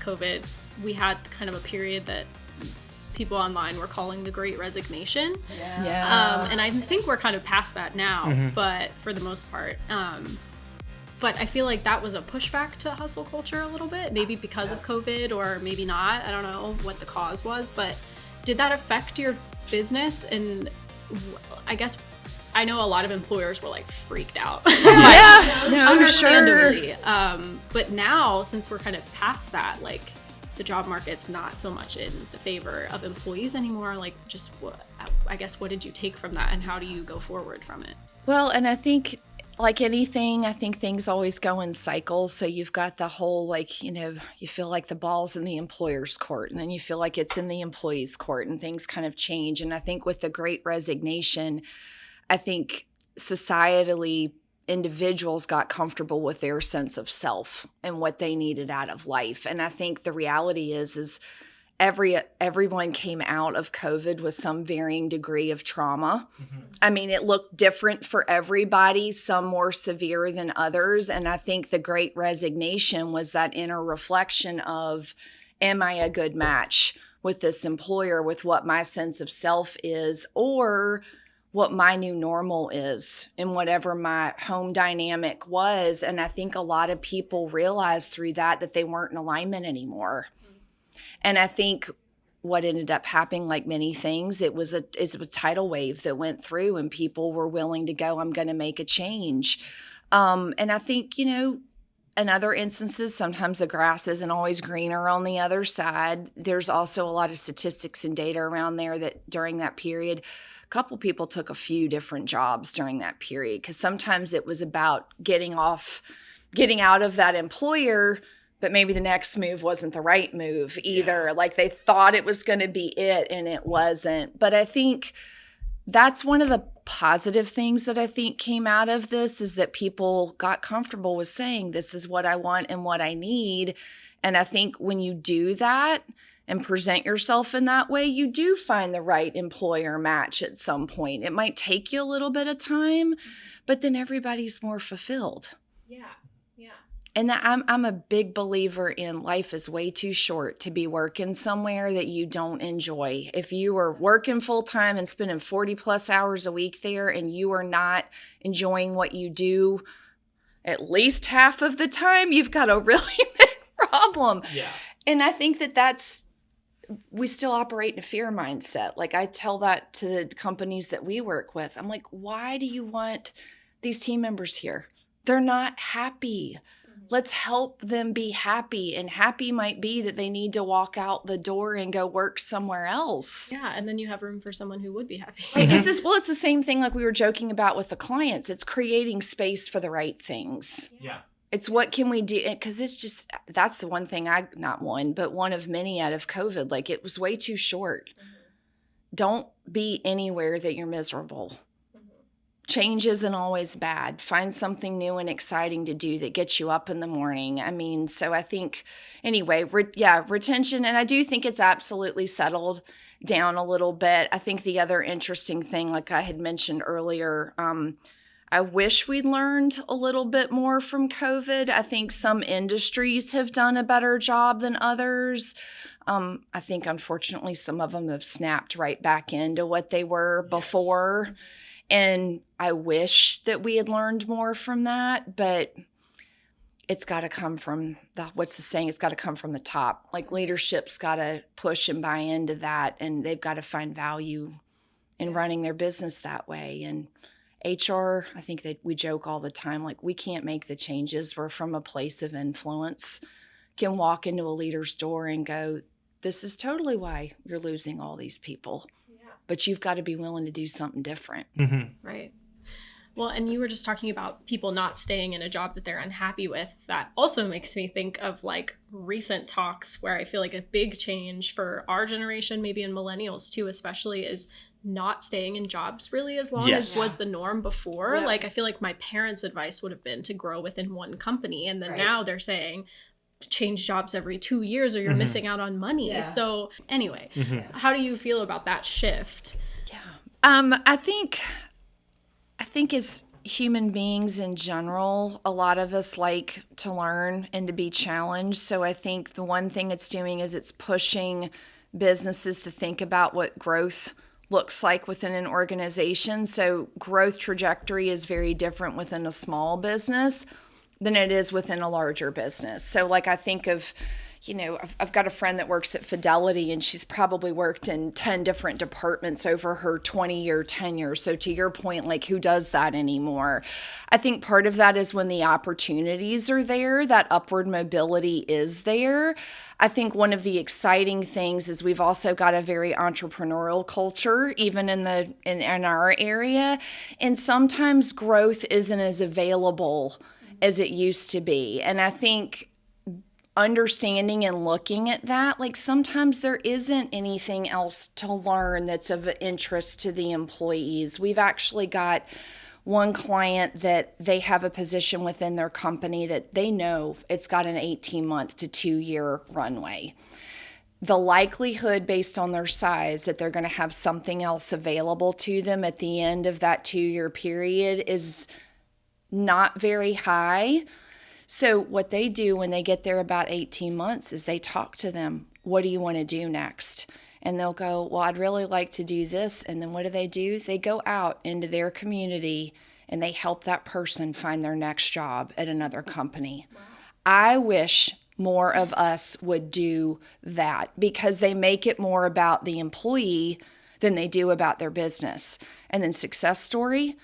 COVID, we had kind of a period that people online were calling the Great Resignation. And I think we're kind of past that now, but for the most part. But I feel like that was a pushback to hustle culture a little bit, maybe because of COVID or maybe not. I don't know what the cause was, but did that affect your business? And I guess I know a lot of employers were like freaked out. Understandably. Sure. But now, since we're kind of past that, like the job market's not so much in the favor of employees anymore. Like just I guess what did you take from that and how do you go forward from it? Well, and I think like anything, I think things always go in cycles. So you've got the whole, like, you know, you feel like the ball's in the employer's court and then you feel like it's in the employee's court and things kind of change. And I think with the Great Resignation, I think societally individuals got comfortable with their sense of self and what they needed out of life. And I think the reality is everyone came out of COVID with some varying degree of trauma. I mean, it looked different for everybody, some more severe than others. And I think the Great Resignation was that inner reflection of, am I a good match with this employer, with what my sense of self is, or what my new normal is and whatever my home dynamic was. And I think a lot of people realized through that they weren't in alignment anymore. And I think what ended up happening, like many things, it was a tidal wave that went through and people were willing to go, I'm going to make a change. And I think, you know, in other instances, sometimes the grass isn't always greener on the other side. There's also a lot of statistics and data around there that during that period, a couple people took a few different jobs during that period because sometimes it was about getting out of that employer, but maybe the next move wasn't the right move either. Like they thought it was going to be it and it wasn't. But I think that's one of the positive things that I think came out of this is that people got comfortable with saying, this is what I want and what I need. And I think when you do that and present yourself in that way, you do find the right employer match at some point. It might take you a little bit of time, but then everybody's more fulfilled. Yeah. And I'm a big believer in life is way too short to be working somewhere that you don't enjoy. If you are working full time and spending 40 plus hours a week there and you are not enjoying what you do at least half of the time, you've got a really big problem. Yeah. And I think we still operate in a fear mindset. Like I tell that to the companies that we work with. I'm like, why do you want these team members here? They're not happy. Let's help them be happy. And happy might be that they need to walk out the door and go work somewhere else. Yeah. And then you have room for someone who would be happy. Right. It's the same thing like we were joking about with the clients. It's creating space for the right things. Yeah. It's what can we do? Because it's just, that's the one thing not one, but one of many out of COVID. Like it was way too short. Don't be anywhere that you're miserable. Change isn't always bad. Find something new and exciting to do that gets you up in the morning. I mean, so I think, anyway, retention. And I do think it's absolutely settled down a little bit. I think the other interesting thing, like I had mentioned earlier, I wish we'd learned a little bit more from COVID. I think some industries have done a better job than others. I think, unfortunately, some of them have snapped right back into what they were before. And I wish that we had learned more from that, but it's got to come from what's the saying? It's got to come from the top. Like leadership's got to push and buy into that, and they've got to find value in running their business that way. And HR, I think that we joke all the time, like we can't make the changes. We're from a place of influence, can walk into a leader's door and go, this is totally why you're losing all these people. But you've got to be willing to do something different. Right. Well, and you were just talking about people not staying in a job that they're unhappy with. That also makes me think of like recent talks where I feel like a big change for our generation, maybe in millennials too, especially, is not staying in jobs really as long as was the norm before. Like I feel like my parents' advice would have been to grow within one company. And then now they're saying, change jobs every 2 years or you're missing out on money. Yeah. So anyway, how do you feel about that shift? Yeah. I think as human beings in general, a lot of us like to learn and to be challenged. So I think the one thing it's doing is it's pushing businesses to think about what growth looks like within an organization. So growth trajectory is very different within a small business than it is within a larger business. So like I think of, I've got a friend that works at Fidelity, and she's probably worked in 10 different departments over her 20-year tenure. So to your point, like, who does that anymore? I think part of that is when the opportunities are there, that upward mobility is there. I think one of the exciting things is we've also got a very entrepreneurial culture, even in our area. And sometimes growth isn't as available as it used to be. And I think understanding and looking at that, like sometimes there isn't anything else to learn that's of interest to the employees. We've actually got one client that they have a position within their company that they know it's got an 18-month to 2-year runway. The likelihood based on their size that they're going to have something else available to them at the end of that 2-year period is not very high. So what they do when they get there about 18 months is they talk to them. What do you want to do next? And they'll go, well, I'd really like to do this. And then what do? They go out into their community and they help that person find their next job at another company. Wow. I wish more of us would do that because they make it more about the employee than they do about their business. And then success story,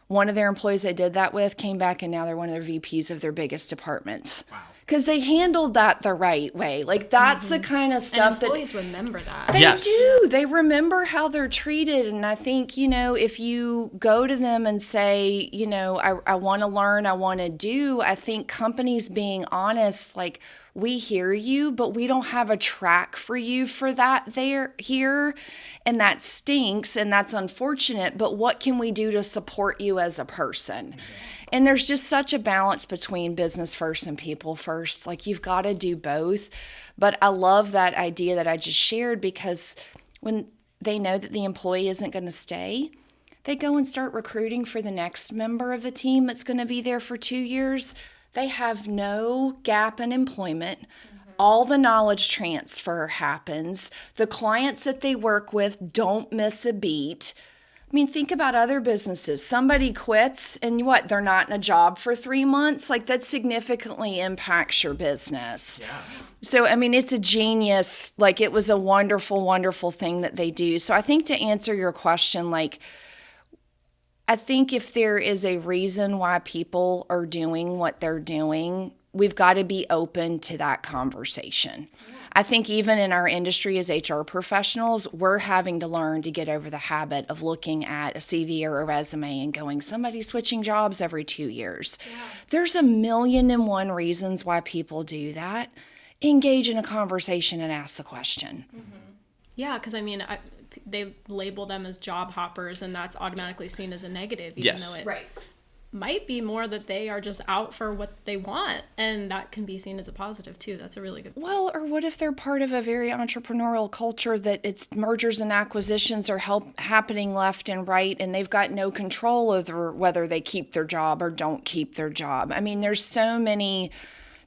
one of their employees they did that with came back and now they're one of their VPs of their biggest departments. Wow. Because they handled that the right way. Like that's the kind of stuff and employees remember that. They do. They remember how they're treated. And I think, if you go to them and say, I want to learn, I want to do, I think companies being honest, like, we hear you, but we don't have a track for you for that here. And that stinks and that's unfortunate. But what can we do to support you as a person? Mm-hmm. And there's just such a balance between business first and people first. Like you've got to do both. But I love that idea that I just shared because when they know that the employee isn't going to stay, they go and start recruiting for the next member of the team that's going to be there for 2 years. They have no gap in employment. Mm-hmm. All the knowledge transfer happens. The clients that they work with don't miss a beat. I mean, think about other businesses. Somebody quits and they're not in a job for 3 months. Like that significantly impacts your business. Yeah. So, I mean, it's a genius. Like it was a wonderful, wonderful thing that they do. So I think to answer your question, like, I think if there is a reason why people are doing what they're doing, we've got to be open to that conversation. Yeah. I think even in our industry as HR professionals, we're having to learn to get over the habit of looking at a CV or a resume and going, somebody's switching jobs every 2 years. Yeah. There's 1,000,001 reasons why people do that. Engage in a conversation and ask the question. Mm-hmm. Yeah, because I mean, they label them as job hoppers, and that's automatically seen as a negative, even though it might be more that they are just out for what they want, and that can be seen as a positive too. That's a really good point. Well, or what if they're part of a very entrepreneurial culture that it's mergers and acquisitions are happening left and right, and they've got no control over whether they keep their job or don't keep their job. I mean, there's so many.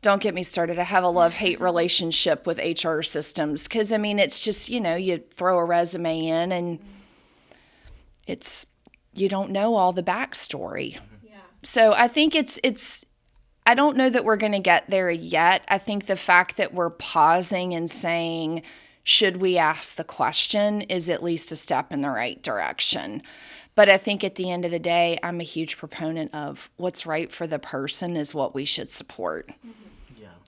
Don't get me started. I have a love-hate relationship with HR systems because, I mean, it's just, you throw a resume in and you don't know all the backstory. Yeah. So I think I don't know that we're going to get there yet. I think the fact that we're pausing and saying, should we ask the question, is at least a step in the right direction. But I think at the end of the day, I'm a huge proponent of what's right for the person is what we should support. Mm-hmm.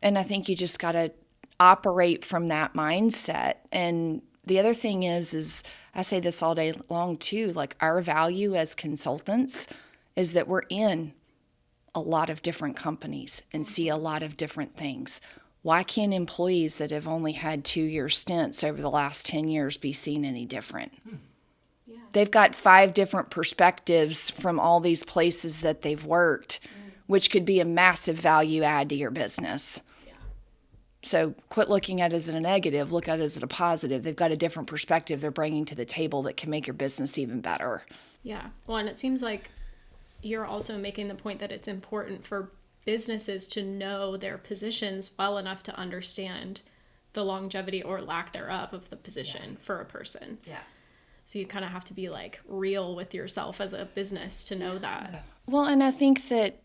And I think you just got to operate from that mindset. And the other thing is I say this all day long too, like our value as consultants is that we're in a lot of different companies and see a lot of different things. Why can't employees that have only had 2-year stints over the last 10 years be seen any different? Yeah. They've got 5 different perspectives from all these places that they've worked, which could be a massive value add to your business. So quit looking at it as a negative, look at it as a positive. They've got a different perspective they're bringing to the table that can make your business even better. Yeah. Well, and it seems like you're also making the point that it's important for businesses to know their positions well enough to understand the longevity or lack thereof of the position for a person. Yeah. So you kind of have to be like real with yourself as a business to know that. Well, and I think that,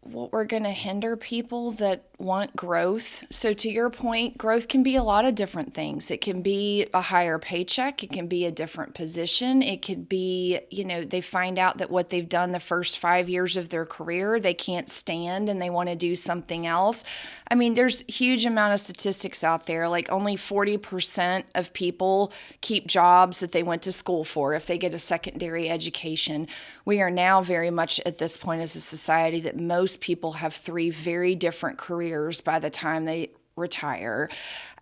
what we're going to hinder people that want growth. So to your point, growth can be a lot of different things. It can be a higher paycheck. It can be a different position. It could be, they find out that what they've done the first 5 years of their career, they can't stand and they want to do something else. I mean, there's huge amount of statistics out there. Like only 40% of people keep jobs that they went to school for if they get a secondary education. We are now very much at this point as a society that most people have 3 very different careers by the time they retire.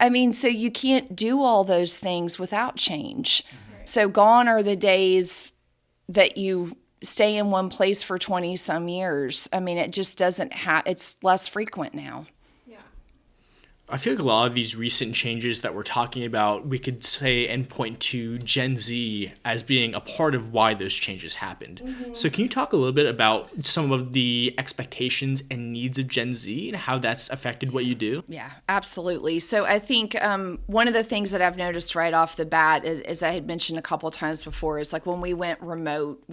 I mean, so you can't do all those things without change. Right. So gone are the days that you stay in one place for 20 some years. I mean, it just doesn't it's less frequent now. I feel like a lot of these recent changes that we're talking about, we could say and point to Gen Z as being a part of why those changes happened. Mm-hmm. So can you talk a little bit about some of the expectations and needs of Gen Z and how that's affected what you do? Yeah, absolutely. So I think one of the things that I've noticed right off the bat, as I had mentioned a couple of times before, is like when we went remote,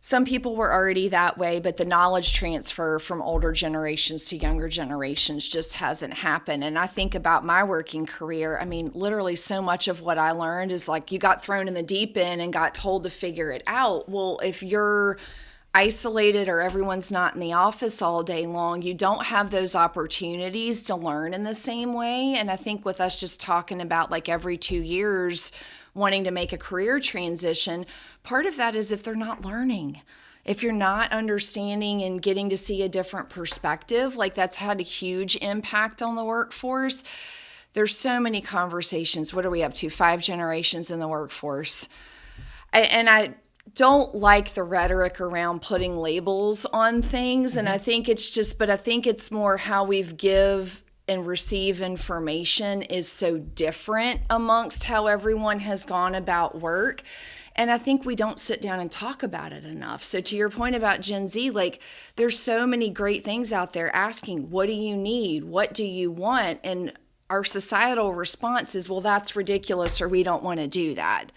some people were already that way, but the knowledge transfer from older generations to younger generations just hasn't happened. And I think about my working career. I mean, literally so much of what I learned is like you got thrown in the deep end and got told to figure it out. Well, if you're isolated or everyone's not in the office all day long, you don't have those opportunities to learn in the same way. And I think with us just talking about like every 2 years wanting to make a career transition, part of that is if they're not learning, if you're not understanding and getting to see a different perspective, like that's had a huge impact on the workforce. There's so many conversations. What are we up to? 5 generations in the workforce. And I don't like the rhetoric around putting labels on things. And I think it's more how we've give and receive information is so different amongst how everyone has gone about work. And I think we don't sit down and talk about it enough. So to your point about Gen Z, like there's so many great things out there asking, what do you need? What do you want? And our societal response is, well, that's ridiculous, or we don't want to do that.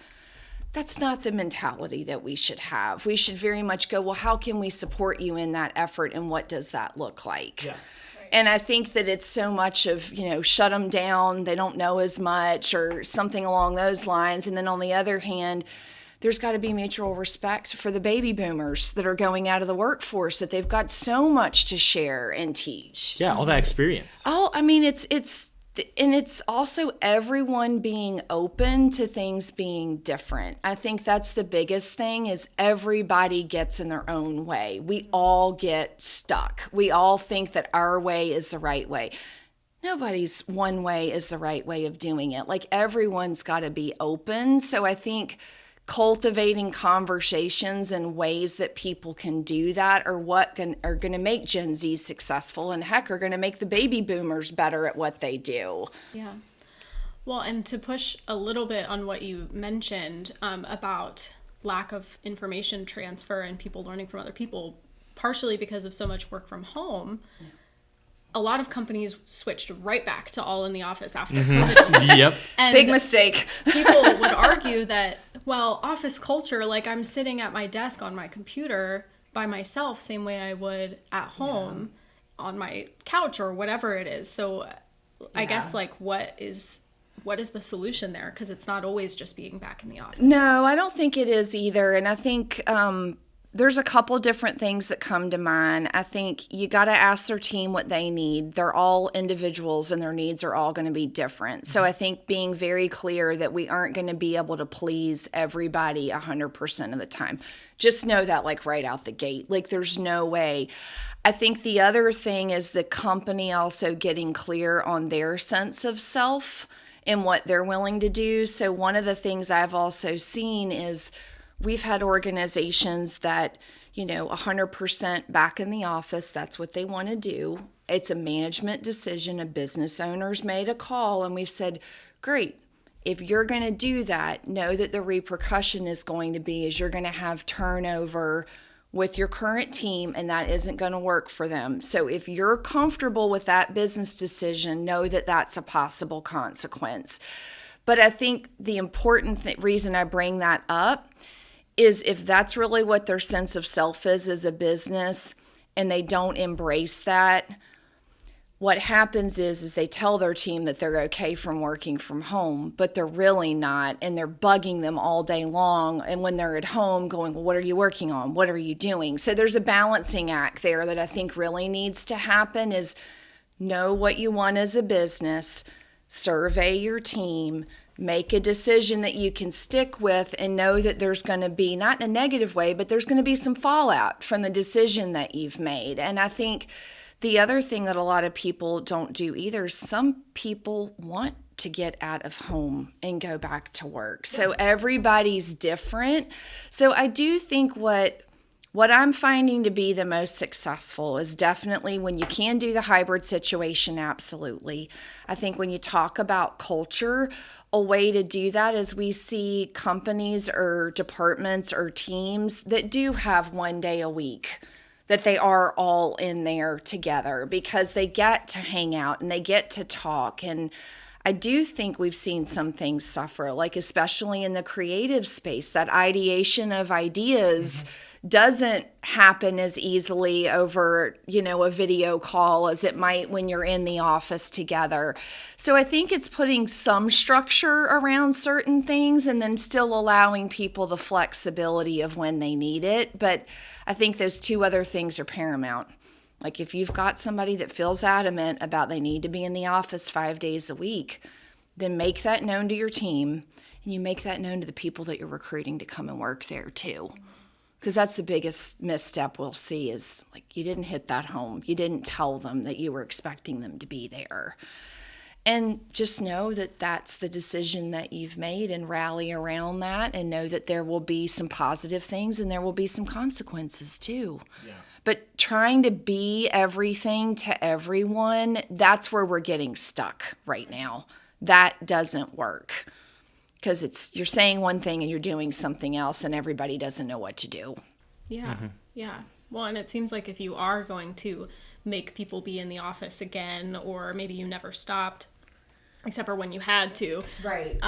That's not the mentality that we should have. We should very much go, well, how can we support you in that effort? And what does that look like? Yeah. And I think that it's so much of, shut them down, they don't know as much, or something along those lines. And then on the other hand, there's got to be mutual respect for the baby boomers that are going out of the workforce, that they've got so much to share and teach. Yeah, all that experience. Oh, I mean, it's also everyone being open to things being different. I think that's the biggest thing, is everybody gets in their own way. We all get stuck. We all think that our way is the right way. Nobody's one way is the right way of doing it. Like everyone's got to be open. So I think cultivating conversations and ways that people can do that are what are going to make Gen Z successful, and heck, are going to make the baby boomers better at what they do. Yeah. Well, and to push a little bit on what you mentioned about lack of information transfer and people learning from other people, partially because of so much work from home, a lot of companies switched right back to all in the office after COVID. Yep. And big mistake. People would argue that, well, office culture, like I'm sitting at my desk on my computer by myself, same way I would at home on my couch or whatever it is. So I guess like what is the solution there? Because it's not always just being back in the office. No, I don't think it is either. And I think there's a couple different things that come to mind. I think you got to ask their team what they need. They're all individuals and their needs are all going to be different. So I think being very clear that we aren't going to be able to please everybody 100% of the time. Just know that like right out the gate. Like there's no way. I think the other thing is the company also getting clear on their sense of self and what they're willing to do. So one of the things I've also seen is we've had organizations that, 100% back in the office, that's what they want to do. It's a management decision. A business owner's made a call, and we've said, great, if you're going to do that, know that the repercussion is going to be is you're going to have turnover with your current team and that isn't going to work for them. So if you're comfortable with that business decision, know that that's a possible consequence. But I think the important reason I bring that up is if that's really what their sense of self is as a business and they don't embrace that, what happens is they tell their team that they're okay from working from home, but they're really not, and they're bugging them all day long. And when they're at home going, well, what are you working on? What are you doing? So there's a balancing act there that I think really needs to happen is know what you want as a business, survey your team, make a decision that you can stick with, and know that there's going to be, not in a negative way, but there's going to be some fallout from the decision that you've made. And I think the other thing that a lot of people don't do either, some people want to get out of home and go back to work. So everybody's different. So I do think what I'm finding to be the most successful is definitely when you can do the hybrid situation, absolutely. I think when you talk about culture, a way to do that is we see companies or departments or teams that do have 1 day a week that they are all in there together because they get to hang out and they get to talk. And I do think we've seen some things suffer, like especially in the creative space, that ideation of ideas doesn't happen as easily over, a video call as it might when you're in the office together. So I think it's putting some structure around certain things and then still allowing people the flexibility of when they need it. But I think those two other things are paramount. Like if you've got somebody that feels adamant about they need to be in the office 5 days a week, then make that known to your team and you make that known to the people that you're recruiting to come and work there too. Because that's the biggest misstep we'll see is like you didn't hit that home. You didn't tell them that you were expecting them to be there. And just know that that's the decision that you've made and rally around that and know that there will be some positive things and there will be some consequences too. Yeah. But trying to be everything to everyone, that's where we're getting stuck right now. That doesn't work. Because you're saying one thing and you're doing something else and everybody doesn't know what to do. Yeah, yeah. Well, and it seems like if you are going to make people be in the office again, or maybe you never stopped, except for when you had to. Right.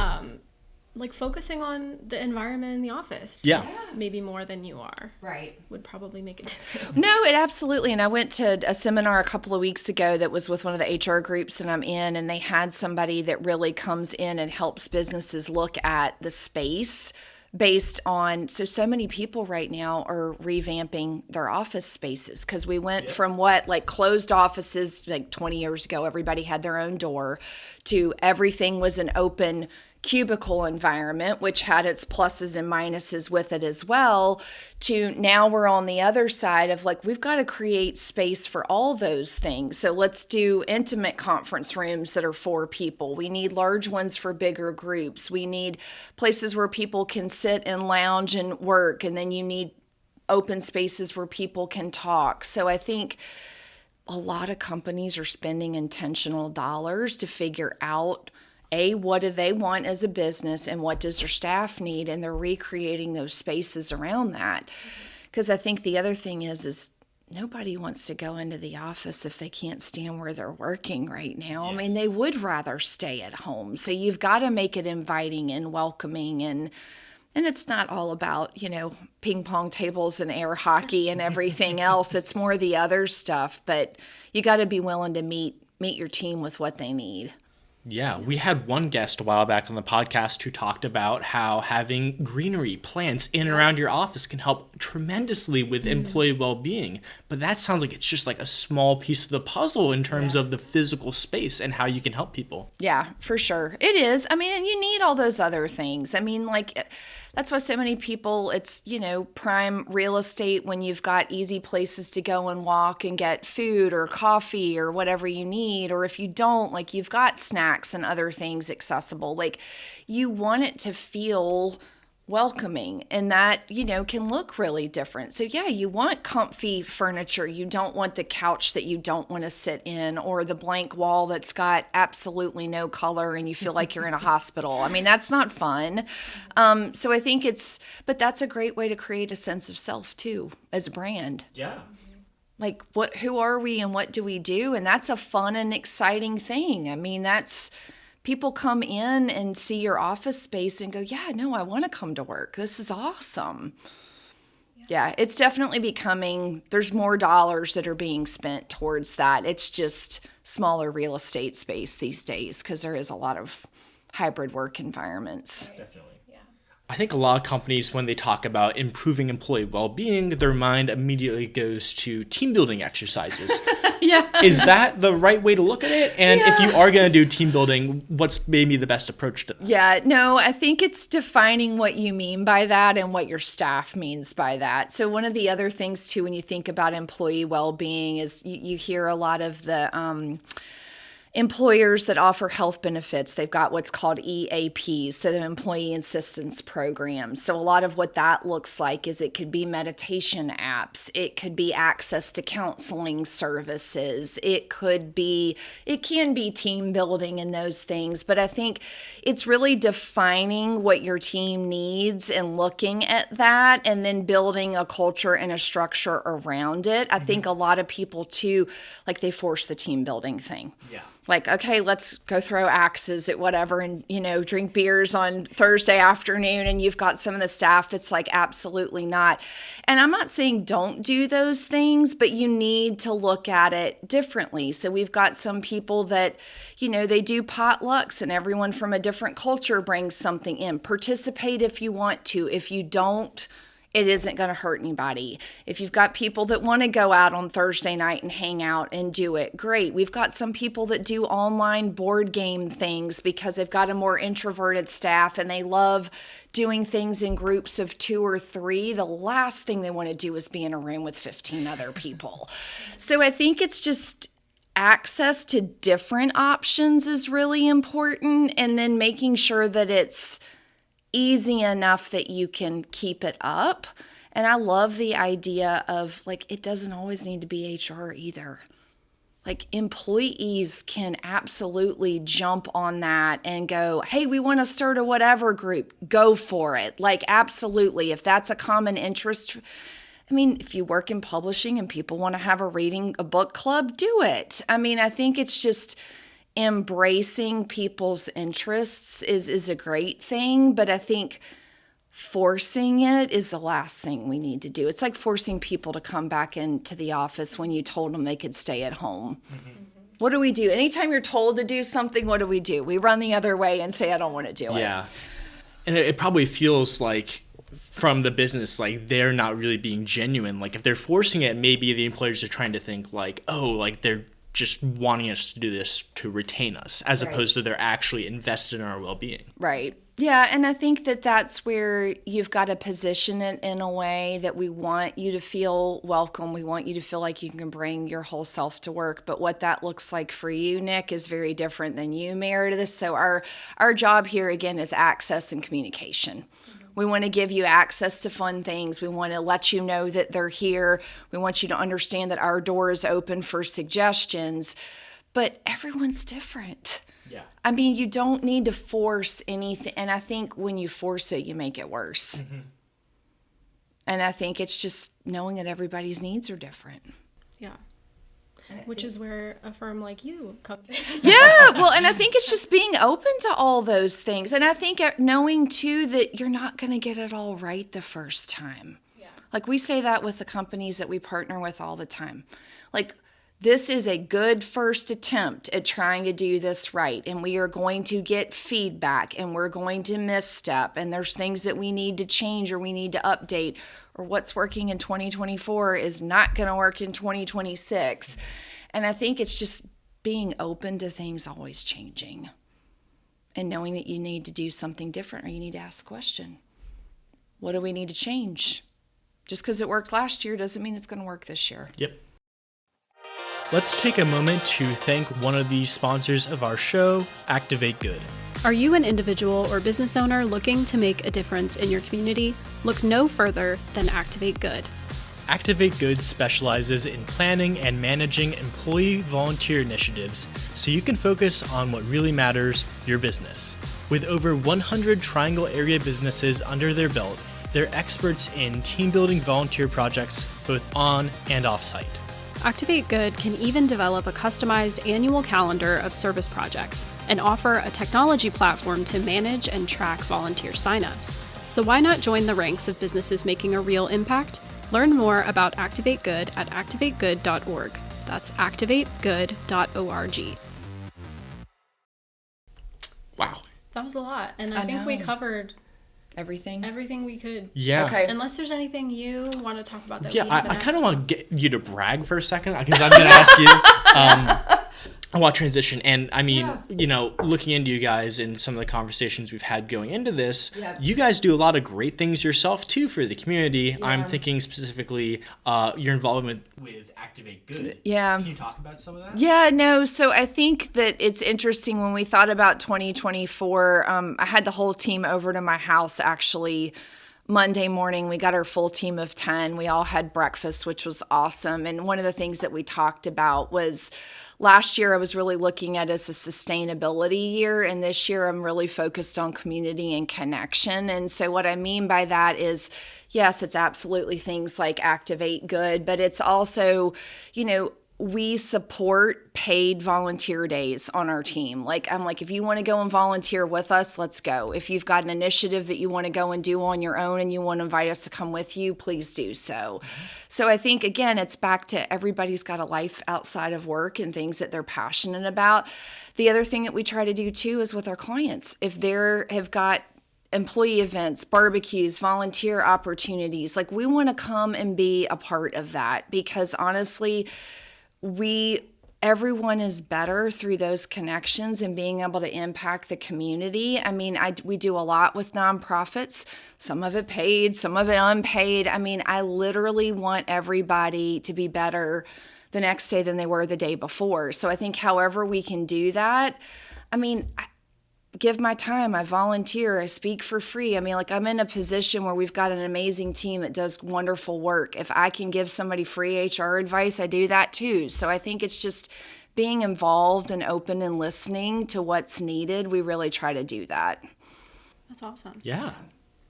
Like focusing on the environment in the office. Yeah. Maybe more than you are. Right. Would probably make a difference. No, it absolutely. And I went to a seminar a couple of weeks ago that was with one of the HR groups that I'm in, and they had somebody that really comes in and helps businesses look at the space based on, so many people right now are revamping their office spaces because we went from closed offices like 20 years ago, everybody had their own door, to everything was an open cubicle environment, which had its pluses and minuses with it as well, to now we're on the other side of we've got to create space for all those things. So let's do intimate conference rooms that are for people. We need large ones for bigger groups. We need places where people can sit and lounge and work. And then you need open spaces where people can talk. So I think a lot of companies are spending intentional dollars to figure out what do they want as a business and what does their staff need? And they're recreating those spaces around that. Because I think the other thing is nobody wants to go into the office if they can't stand where they're working right now. Yes. I mean, they would rather stay at home. So you've got to make it inviting and welcoming. And it's not all about, ping pong tables and air hockey and everything else. It's more the other stuff. But you got to be willing to meet your team with what they need. Yeah, we had one guest a while back on the podcast who talked about how having greenery, plants in and around your office can help tremendously with employee well-being. But that sounds like it's just like a small piece of the puzzle in terms of the physical space and how you can help people. Yeah, for sure. It is. I mean, you need all those other things. I mean, that's why so many people, it's, prime real estate when you've got easy places to go and walk and get food or coffee or whatever you need. Or if you don't, you've got snacks and other things accessible. You want it to feel welcoming, and that, can look really different. So yeah, you want comfy furniture. You don't want the couch that you don't want to sit in, or the blank wall that's got absolutely no color and you feel like you're in a hospital. I mean, that's not fun. So I think but that's a great way to create a sense of self too, as a brand. Yeah. Like, who are we and what do we do? And that's a fun and exciting thing. I mean, people come in and see your office space and go, yeah, no, I want to come to work. This is awesome. Yeah, it's definitely there's more dollars that are being spent towards that. It's just smaller real estate space these days because there is a lot of hybrid work environments. Definitely. I think a lot of companies, when they talk about improving employee well-being, their mind immediately goes to team building exercises. Yeah. Is that the right way to look at it? And if you are going to do team building, what's maybe the best approach to that? Yeah, no, I think it's defining what you mean by that and what your staff means by that. So one of the other things too, when you think about employee well-being, is you hear a lot of the employers that offer health benefits. They've got what's called EAPs, so the employee assistance programs. So a lot of what that looks like is it could be meditation apps. It could be access to counseling services. It can be team building and those things. But I think it's really defining what your team needs and looking at that and then building a culture and a structure around it. I think a lot of people too, like they force the team building thing. Yeah. Like, okay, let's go throw axes at whatever and, drink beers on Thursday afternoon. And you've got some of the staff that's like, absolutely not. And I'm not saying don't do those things, but you need to look at it differently. So we've got some people that, they do potlucks and everyone from a different culture brings something in. Participate if you want to. If you don't, it isn't going to hurt anybody. If you've got people that want to go out on Thursday night and hang out and do it, great. We've got some people that do online board game things because they've got a more introverted staff and they love doing things in groups of 2 or 3. The last thing they want to do is be in a room with 15 other people. So I think it's just access to different options is really important, and then making sure that it's easy enough that you can keep it up. And I love the idea of, like, it doesn't always need to be HR either. Like, employees can absolutely jump on that and go, hey, we want to start a whatever group. Go for it. Like, absolutely. If that's a common interest. I mean, if you work in publishing and people want to have a book club, do it. I mean, I think it's just embracing people's interests is a great thing, but I think forcing it is the last thing we need to do. It's like forcing people to come back into the office when you told them they could stay at home. Mm-hmm. What do we do? Anytime you're told to do something, what do? We run the other way and say, I don't want to do it. Yeah. And it probably feels like from the business, like they're not really being genuine. Like if they're forcing it, maybe the employers are trying to think like, oh, like they're just wanting us to do this to retain us, as opposed to they're actually invested in our well-being. Right. Yeah, and I think that's where you've got to position it in a way that we want you to feel welcome. We want you to feel like you can bring your whole self to work. But what that looks like for you, Nick, is very different than you, Meredith. So our job here, again, is access and communication. We want to give you access to fun things. We want to let you know that they're here. We want you to understand that our door is open for suggestions. But everyone's different. Yeah. I mean, you don't need to force anything. And I think when you force it, you make it worse. Mm-hmm. And I think it's just knowing that everybody's needs are different. Yeah. Which is where a firm like you comes in. Yeah, well, and I think it's just being open to all those things. And I think knowing, too, that you're not going to get it all right the first time. Yeah. Like, we say that with the companies that we partner with all the time. Like, this is a good first attempt at trying to do this right. And we are going to get feedback, and we're going to misstep. And there's things that we need to change or we need to update, or what's working in 2024 is not going to work in 2026. And I think it's just being open to things always changing and knowing that you need to do something different, or you need to ask a question. What do we need to change? Just because it worked last year doesn't mean it's going to work this year. Yep. let's take a moment to thank one of the sponsors of our show, Activate Good. Are you an individual or business owner looking to make a difference in your community? Look no further than Activate Good. Activate Good specializes in planning and managing employee volunteer initiatives so you can focus on what really matters, your business. With over 100 Triangle area businesses under their belt, they're experts in team-building volunteer projects both on and off-site. Activate Good can even develop a customized annual calendar of service projects and offer a technology platform to manage and track volunteer signups. So why not join the ranks of businesses making a real impact? Learn more about Activate Good at activategood.org. That's activategood.org. Wow. That was a lot, and I think we covered everything we could. Yeah. Okay. Unless there's anything you want to talk about that Yeah, we haven't I kind asked of want to get you to brag for a second because I'm going to ask you. I want to transition. And I mean, looking into you guys and some of the conversations we've had going into this, you guys do a lot of great things yourself too for the community. Yeah. I'm thinking specifically your involvement with Activate Good. Yeah. Can you talk about some of that? Yeah, no. So I think that it's interesting when we thought about 2024, I had the whole team over to my house actually Monday morning. We got our full team of 10. We all had breakfast, which was awesome. And one of the things that we talked about was last year I was really looking at it as a sustainability year, and this year I'm really focused on community and connection. And so what I mean by that is, yes, it's absolutely things like Activate Good, but it's also, we support paid volunteer days on our team. I'm like, if you want to go and volunteer with us, let's go. If you've got an initiative that you want to go and do on your own and you want to invite us to come with you, please do so. So I think, again, it's back to everybody's got a life outside of work and things that they're passionate about. The other thing that we try to do too is with our clients. If they have got employee events, barbecues, volunteer opportunities, we want to come and be a part of that, because honestly, everyone is better through those connections and being able to impact the community. I mean, we do a lot with nonprofits, some of it paid, some of it unpaid. I mean, I literally want everybody to be better the next day than they were the day before. So I think however we can do that, I give my time, I volunteer, I speak for free. I'm in a position where we've got an amazing team that does wonderful work. If I can give somebody free HR advice, I do that too. So I think it's just being involved and open and listening to what's needed. We really try to do that. That's awesome. Yeah.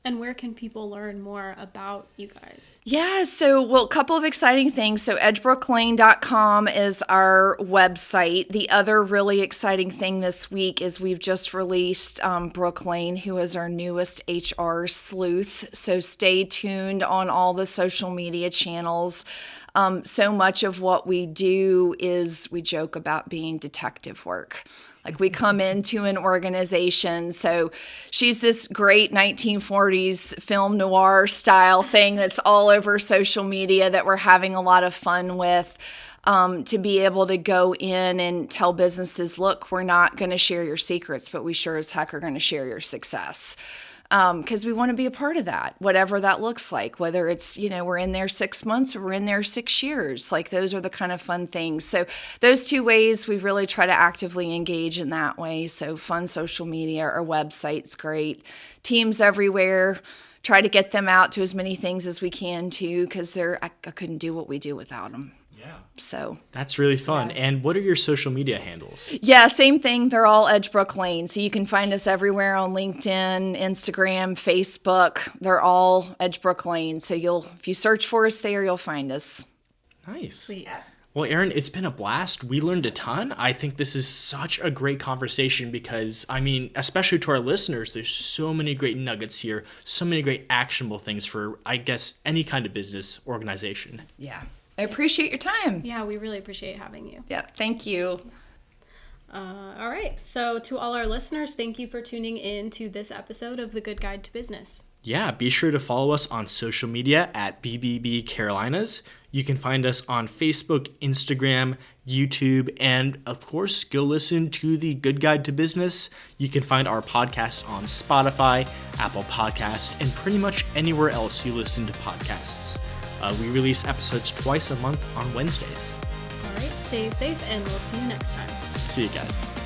And where can people learn more about you guys? Yeah, a couple of exciting things. So edgebrooklane.com is our website. The other really exciting thing this week is we've just released Brooke Lane, who is our newest HR sleuth. So stay tuned on all the social media channels. So much of what we do is we joke about being detective work. We come into an organization, so she's this great 1940s film noir style thing that's all over social media that we're having a lot of fun with, to be able to go in and tell businesses, look, we're not going to share your secrets, but we sure as heck are going to share your success. Because we want to be a part of that, whatever that looks like, whether it's, we're in there 6 months or we're in there 6 years. Those are the kind of fun things. So those two ways, we really try to actively engage in that way. So fun social media, our website's great. Teams everywhere. Try to get them out to as many things as we can too, because I couldn't do what we do without them. Yeah. So that's really fun. Yeah. And what are your social media handles? Yeah, same thing. They're all Edgebrook Lane. So you can find us everywhere on LinkedIn, Instagram, Facebook. They're all Edgebrook Lane. So if you search for us there, you'll find us. Nice. Sweet. Well, Erin, it's been a blast. We learned a ton. I think this is such a great conversation because, especially to our listeners, there's so many great nuggets here, so many great actionable things for, I guess, any kind of business organization. Yeah. I appreciate your time. Yeah, we really appreciate having you. Yeah, thank you. All right. So to all our listeners, thank you for tuning in to this episode of The Good Guide to Business. Yeah, be sure to follow us on social media at BBB Carolinas. You can find us on Facebook, Instagram, YouTube, and of course, go listen to The Good Guide to Business. You can find our podcast on Spotify, Apple Podcasts, and pretty much anywhere else you listen to podcasts. We release episodes twice a month on Wednesdays. All right. stay safe, and we'll see you next time. See you guys.